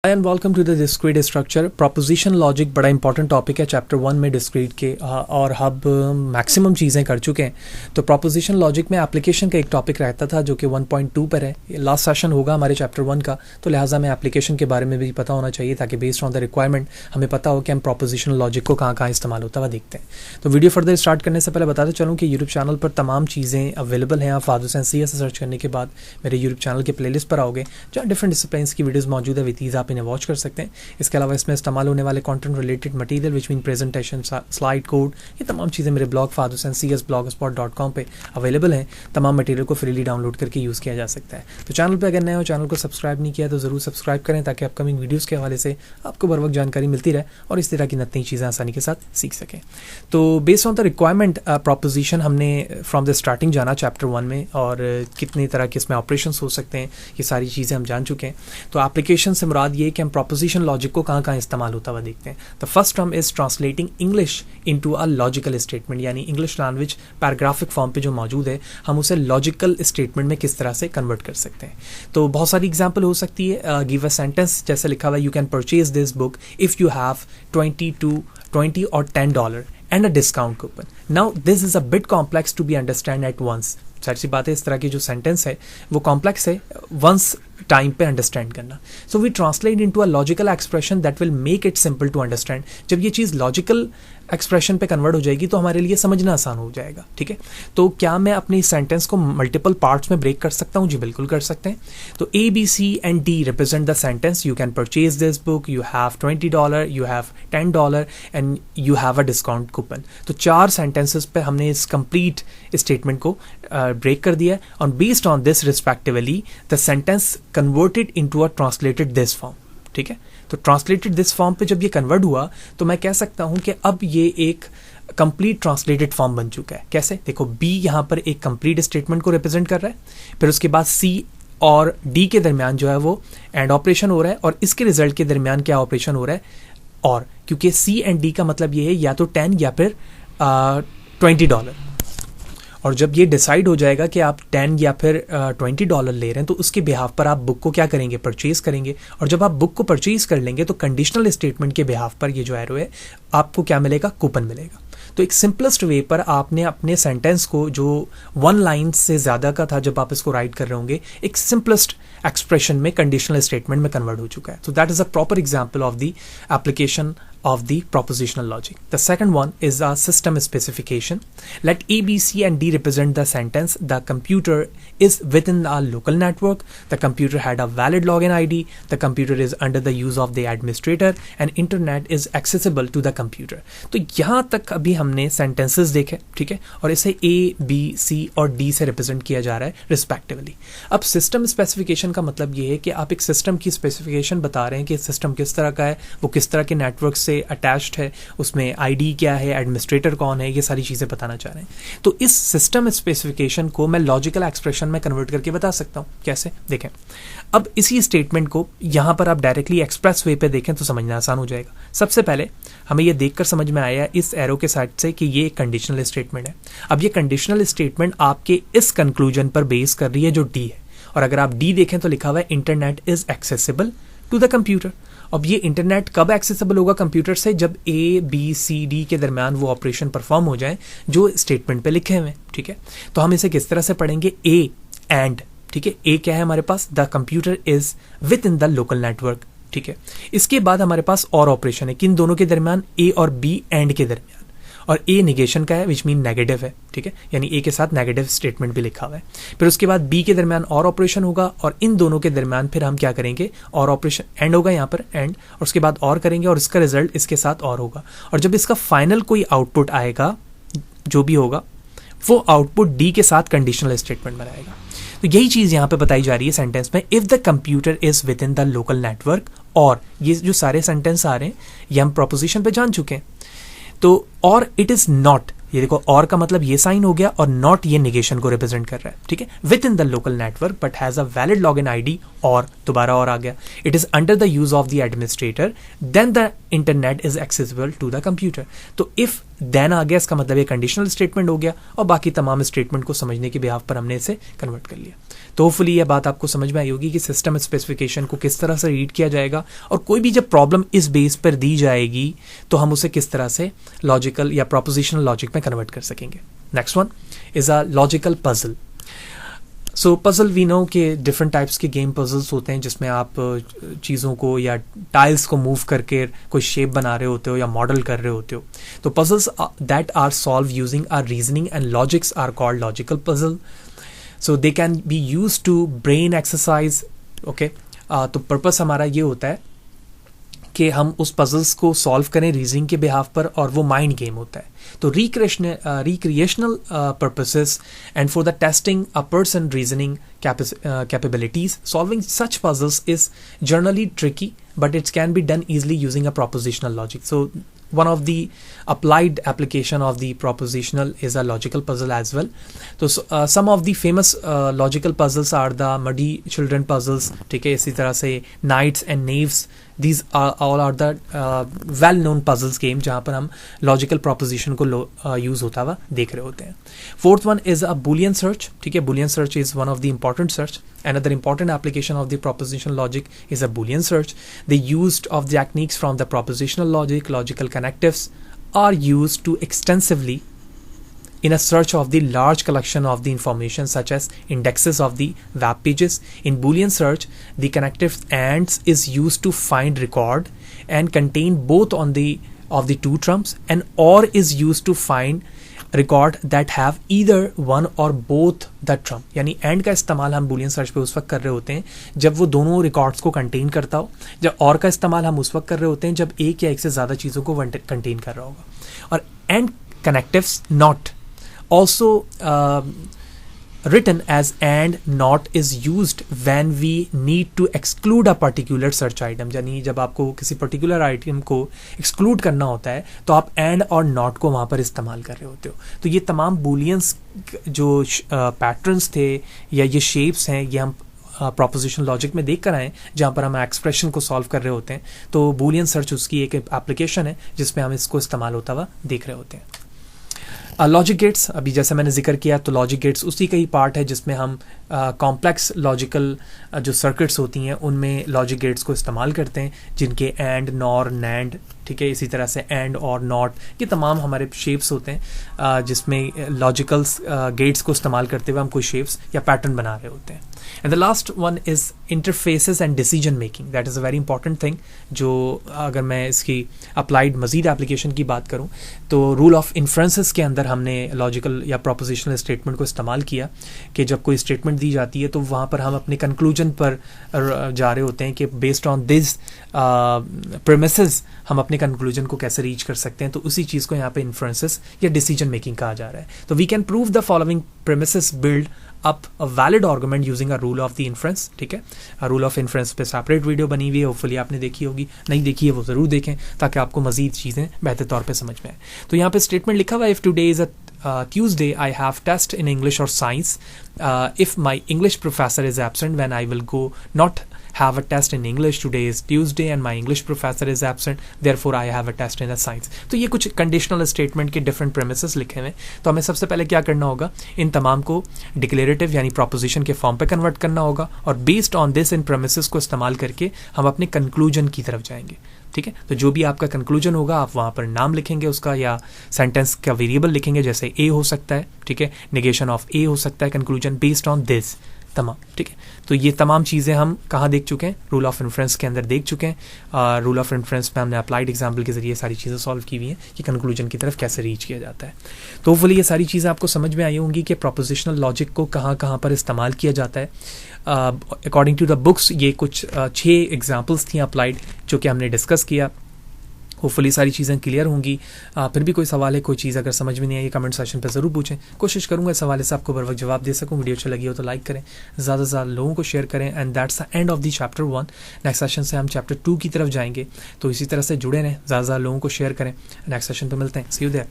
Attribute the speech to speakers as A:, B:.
A: And welcome to the discrete structure. Proposition logic बड़ा important topic है chapter 1 में discrete के, और अब मैक्सिमम चीज़ें कर चुके हैं। तो प्रोपोजिशन लॉजिक में एप्लीकेशन का एक टॉपिक रहता था जो कि 1.2 पर है। लास्ट सेशन होगा हमारे चैप्टर 1 का, तो लिहाजा हमें एप्लीकेशन के बारे में भी पता होना चाहिए ताकि बेस्ड ऑन द रिक्वायरमेंट हमें पता हो कि हम प्रोपोजिशन लॉजिक को कहाँ कहाँ इस्तेमाल होता हुआ देखते हैं। तो वीडियो फर्दर स्टार्ट करने से पहले बताते चलूँ कि यूट्यूब चैनल पर तमाम चीज़ें अवेलेबल हैं। आप फादर हुसैन CS से सर्च करने के बाद मेरे यूट्यूब चैनल के प्लेलिस्ट पर आओगे जहाँ डिफरेंट डिसिप्लिन्स की वीडियोज़ मौजूद है। विद ईज़ आप इन्हें वॉच कर सकते हैं। इसके अलावा इसमें इस्तेमाल होने वाले content related material which mean presentation, slide code, ये तमाम चीज़ें मेरे blog father Hussain CS blogspot.com पे अवेलेबल हैं। तमाम मटेरियल को फ्रीली डाउनलोड करके यूज़ किया जा सकता है। तो चैनल पे अगर नए हो, चैनल को सब्सक्राइब नहीं किया तो ज़रूर सब्सक्राइब करें ताकि अपकमिंग वीडियोज़ के हवाले से आपको बर वक्त जानकारी मिलती रहे और इस तरह की नई चीज़ें आसानी के साथ सीख सकें। तो based on the requirement proposition हमने फ्रॉम द स्टार्टिंग जाना चैप्टर 1 में, और कितनी तरह के इसमें ऑपरेशंस हो सकते हैं ये सारी चीज़ें हम जान चुके हैं। तो एप्लीकेशन से मुराद ये है कि हम प्रोपोजिशन लॉजिक को कहाँ कहाँ इस्तेमाल होता हुआ देखते हैं। The first term is translating English into a logical statement, यानी इंग्लिश लैंग्वेज पैराग्राफिक फॉर्म पे जो मौजूद है हम उसे लॉजिकल स्टेटमेंट में किस तरह से कन्वर्ट कर सकते हैं। तो बहुत सारी एग्जांपल हो सकती है। गिव अ सेंटेंस, जैसे लिखा हुआ है, you can purchase this book if you have $20 और $10 and a discount coupon. Now this is a bit complex to be understand at once. सारी सी बात है, इस तरह की जो सेंटेंस है वो कॉम्प्लेक्स है वंस टाइम पे अंडरस्टैंड करना। So we translate into a logical expression that will make it simple to understand. जब ये चीज़ लॉजिकल एक्सप्रेशन पे कन्वर्ट हो जाएगी तो हमारे लिए समझना आसान हो जाएगा। ठीक है, तो क्या मैं अपनी सेंटेंस को मल्टीपल पार्ट्स में ब्रेक कर सकता हूँ? जी बिल्कुल कर सकते हैं। तो A, B, C and D represent the sentence. You can purchase this book, you have $20, you have $10 and you have a discount coupon. तो 4 सेंटेंसेस पे हमने इस कंप्लीट स्टेटमेंट को ब्रेक कर दिया और based on this respectively the sentence converted into a translated this form. ठीक है, तो ट्रांसलेटेड दिस फॉर्म पे जब ये कन्वर्ट हुआ तो मैं कह सकता हूं कि अब ये एक कंप्लीट ट्रांसलेटेड फॉर्म बन चुका है। कैसे? देखो, B यहां पर एक कंप्लीट स्टेटमेंट को रिप्रेजेंट कर रहा है, फिर उसके बाद C और D के दरमियान जो है वो एंड ऑपरेशन हो रहा है, और इसके रिजल्ट के दरमियान क्या ऑपरेशन हो रहा है, और क्योंकि C एंड D का मतलब ये है या तो 10 या फिर $20। और जब ये डिसाइड हो जाएगा कि आप 10 या फिर $20 ले रहे हैं तो उसके बिहाफ पर आप बुक को क्या करेंगे, परचेज करेंगे। और जब आप बुक को परचेज कर लेंगे तो कंडीशनल स्टेटमेंट के बिहाफ पर ये जो एरो है आपको क्या मिलेगा, कूपन मिलेगा। तो एक सिंपलेस्ट वे पर आपने अपने सेंटेंस को, जो 1 लाइन से ज़्यादा का था जब आप इसको राइट कर रहे होंगे, एक सिंपलेस्ट एक्सप्रेशन में कंडीशनल स्टेटमेंट में कन्वर्ट हो चुका है। तो that is a proper example of the application of the propositional logic. The second one is a system specification. Let A, B, C and D represent the sentence. The computer is within a local network. The computer had a valid login ID. The computer is under the use of the administrator and internet is accessible to the computer. तो यहाँ तक अभी हमने sentences देखे, ठीक है, और इसे A, B, C और D से represent किया जा रहा है respectively. अब system specification का मतलब ये है कि आप एक system की specification बता रहे हैं कि system किस तरह का है, वो किस तरह के network से अटैच्ड है, उसमें आईडी क्या है, एडमिनिस्ट्रेटर कौन है, ये सारी चीज़ें बताना चाह रहे हैं। तो इस सिस्टम स्पेसिफिकेशन को मैं लॉजिकल एक्सप्रेशन में कन्वर्ट करके बता सकता हूँ। कैसे? देखें, अब इसी स्टेटमेंट को यहाँ पर आप डायरेक्टली एक्सप्रेस वे पे देखें तो समझना आसान हो जाएगा। सबसे पहले हमें ये देखकर समझ में आया इस एरो के साइड से कि ये कंडीशनल स्टेटमेंट है। अब ये कंडीशनल स्टेटमेंट आपके इस कंक्लूजन पर बेस कर रही है जो डी है, और अगर आप डी देखें तो लिखा हुआ है internet is accessible to the computer. अब ये इंटरनेट कब एक्सेसिबल होगा कंप्यूटर से? जब A, B, C, D के दरमियान वो ऑपरेशन परफॉर्म हो जाए जो स्टेटमेंट पे लिखे हुए हैं। ठीक है, तो हम इसे किस तरह से पढ़ेंगे? A एंड, ठीक है, A क्या है हमारे पास? The computer is within the local network. ठीक है, इसके बाद हमारे पास और ऑपरेशन है, किन दोनों के दरमियान? A और B एंड के दरमियान, और A निगेशन का है विच मीन नेगेटिव है। ठीक है, यानी A के साथ नेगेटिव स्टेटमेंट भी लिखा हुआ है। फिर उसके बाद B के दरमियान और ऑपरेशन होगा, और इन दोनों के दरमियान फिर हम क्या करेंगे, और ऑपरेशन एंड होगा यहाँ पर एंड, और उसके बाद और करेंगे और इसका रिजल्ट इसके साथ और होगा। और जब इसका फाइनल कोई आउटपुट आएगा जो भी होगा वो आउटपुट D के साथ कंडीशनल स्टेटमेंट बनाएगा। तो यही चीज़ यहाँ पे बताई जा रही है सेंटेंस में, if the computer is within the local network. और ये जो सारे सेंटेंस आ रहे हैं ये हम प्रोपोजिशन पे जान चुके हैं। तो और इट इज नॉट ये देखो और का मतलब ये साइन हो गया और नॉट ये निगेशन को रिप्रेजेंट कर रहा है, ठीक है, within the local network but has a valid login ID, और दोबारा और आ गया, it is under the use of the administrator then the internet is accessible to the computer. तो इफ देन आ गया इसका मतलब ये कंडीशनल स्टेटमेंट हो गया और बाकी तमाम स्टेटमेंट को समझने के बिहाफ पर हमने इसे कन्वर्ट कर लिया। तो होपफुली ये बात आपको समझ में आई होगी कि सिस्टम स्पेसिफिकेशन को किस तरह से रीड किया जाएगा और कोई भी जब प्रॉब्लम इस बेस पर दी जाएगी तो हम उसे किस तरह से लॉजिकल या प्रोपोजिशनल लॉजिक में कन्वर्ट कर सकेंगे। Next one is a logical puzzle. So puzzle we know के डिफरेंट टाइप्स के गेम पजल्स होते हैं जिसमें आप चीज़ों को या टाइल्स को मूव करके कोई शेप बना रहे होते हो या मॉडल कर रहे होते हो। तो puzzles that are solved using our reasoning and logics are called logical puzzle. So they can be use to brain exercise. Okay, तो पर्पस हमारा ये होता है कि हम उस पजल्स को सॉल्व करें रीजनिंग के बिहाफ पर, और वो माइंड गेम होता है। तो recreational purposes and for the testing a person reasoning capabilities, solving such puzzles is generally tricky, but it can be done easily using a propositional logic. So one of the applied application of the propositional is a logical puzzle as well. So some of the famous logical puzzles are the muddy children puzzles, ठीक है, इसी तरह से knights and knaves. These are all are the well known puzzles game जहाँ पर हम logical proposition को use होता हुआ देख रहे होते हैं। Fourth one is a boolean search, ठीक है, boolean search is one of the important search. Another important application of the propositional logic is a boolean search. The use of the techniques from the propositional logic, logical connectives are used to extensively in a search of the large collection of the information such as indexes of the web pages. In Boolean search, the connective AND is used to find record and contain both on the of the two terms, and OR is used to find record that have either one और both the term. यानी and का इस्तेमाल हम Boolean search पे उस वक्त कर रहे होते हैं जब वो दोनों रिकॉर्ड्स को कंटेन करता हो, जब और का इस्तेमाल हम उस वक्त कर रहे होते हैं जब एक या एक से ज़्यादा चीज़ों को कंटेन कर रहा होगा। और and connectives not also written as and not is used when we need to exclude a particular search item। यानी जब आपको किसी पर्टिकुलर आइटम को एक्सक्लूड करना होता है तो आप एंड और नॉट को वहाँ पर इस्तेमाल कर रहे होते हो। तो ये तमाम बूलियंस जो पैटर्न्स थे या ये शेप्स हैं ये हम प्रोपोजिशन लॉजिक में देख कर आए जहाँ पर हम एक्सप्रेशन को सॉल्व कर रहे होते हैं। तो बूलियन सर्च उसकी एक एप्लीकेशन है जिसमें हम इसको इस्तेमाल होता हुआ देख रहे होते हैं। लॉजिक गेट्स, अभी जैसे मैंने जिक्र किया तो लॉजिक गेट्स उसी का ही पार्ट है जिसमें हम कॉम्प्लेक्स लॉजिकल जो सर्किट्स होती हैं उनमें लॉजिक गेट्स को इस्तेमाल करते हैं जिनके एंड, नॉर, नैंड, ठीक है, इसी तरह से एंड और नॉट, ये तमाम हमारे शेप्स होते हैं जिसमें लॉजिकल गेट्स को इस्तेमाल करते हुए हम कोई शेप्स या पैटर्न बना रहे होते हैं। And the last one is interfaces and decision making, that is a very important thing. जो अगर मैं इसकी अप्लाइड मजीद एप्लीकेशन की बात करूँ तो रूल ऑफ इन्फ्रेंसेस के अंदर हमने लॉजिकल या प्रोपोजिशनल स्टेटमेंट को इस्तेमाल किया कि जब कोई स्टेटमेंट दी जाती है तो वहाँ पर हम अपने कंक्लूजन पर जा रहे होते हैं कि बेस्ड ऑन दिस प्रेमिसेस हम अपने कंक्लूजन को कैसे रीच कर सकते हैं। तो उसी चीज़ को यहाँ पे इन्फ्रेंसेस या डिसीजन मेकिंग कहा जा रहा है। तो we can prove the following premises build up a valid argument using a rule of the inference, ठीक है। रूल ऑफ इन्फ्रेंस पे सेपरेट वीडियो बनी हुई है, होपफुली आपने देखी होगी, नहीं देखी है वो ज़रूर देखें ताकि आपको मजीद चीज़ें बेहतर तौर पे समझ में आए। तो यहाँ पे स्टेटमेंट लिखा हुआ है, if today is a Tuesday I have test in English or science. If my English professor is absent, when I will go not have a test in English. Today is Tuesday and my English professor is absent. Therefore, I have a test in a science. तो ये कुछ conditional statement के different premises लिखे हुए हैं। तो हमें सबसे पहले क्या करना होगा, इन तमाम को डिक्लेरेटिव यानी प्रोपोजिशन के फॉर्म पे कन्वर्ट करना होगा और based on this in premises को इस्तेमाल करके हम अपने कंक्लूजन की तरफ जाएंगे, ठीक है। तो जो भी आपका कंक्लूजन होगा आप वहाँ पर नाम लिखेंगे उसका या सेंटेंस का वेरिएबल लिखेंगे, जैसे ए हो सकता है, ठीक है, नेगेशन ऑफ ए हो सकता है, कंक्लूजन बेस्ड ऑन दिस तमाम, ठीक है। तो ये तमाम चीज़ें हम कहाँ देख चुके हैं, रूल ऑफ इन्फ्रेंस के अंदर देख चुके हैं। रूल ऑफ इन्फ्रेंस में हमने अप्लाइड एग्जाम्पल के जरिए सारी चीज़ें सॉल्व की हुई हैं कि कंक्लूजन की तरफ कैसे रीच किया जाता है। तो होपफुली ये सारी चीज़ें आपको समझ में आई होंगी कि प्रोपोजिशनल लॉजिक को कहाँ कहाँ पर इस्तेमाल किया जाता है। अकॉर्डिंग टू द बुक्स ये कुछ 6 एग्जाम्पल्स थी अप्लाइड जो कि हमने डिस्कस किया। होपफुली सारी चीज़ें क्लियर होंगी। फिर भी कोई सवाल है, कोई चीज़ अगर समझ में नहीं आई कमेंट सेक्शन पे ज़रूर पूछें, कोशिश करूँगा इस हवाले से आपको बर वक्त जवाब दे सकूँ। वीडियो अच्छी लगी हो तो लाइक करें, ज़्यादा से ज़्यादा लोगों को शेयर करें। And that's the end of the chapter 1। Next session से हम चैप्टर 2 की तरफ जाएंगे, तो इसी तरह से जुड़े रहें, ज़्यादा से ज़्यादा लोगों को शेयर करें। नेक्स्ट सेशन पर मिलते हैं, सी यू देयर।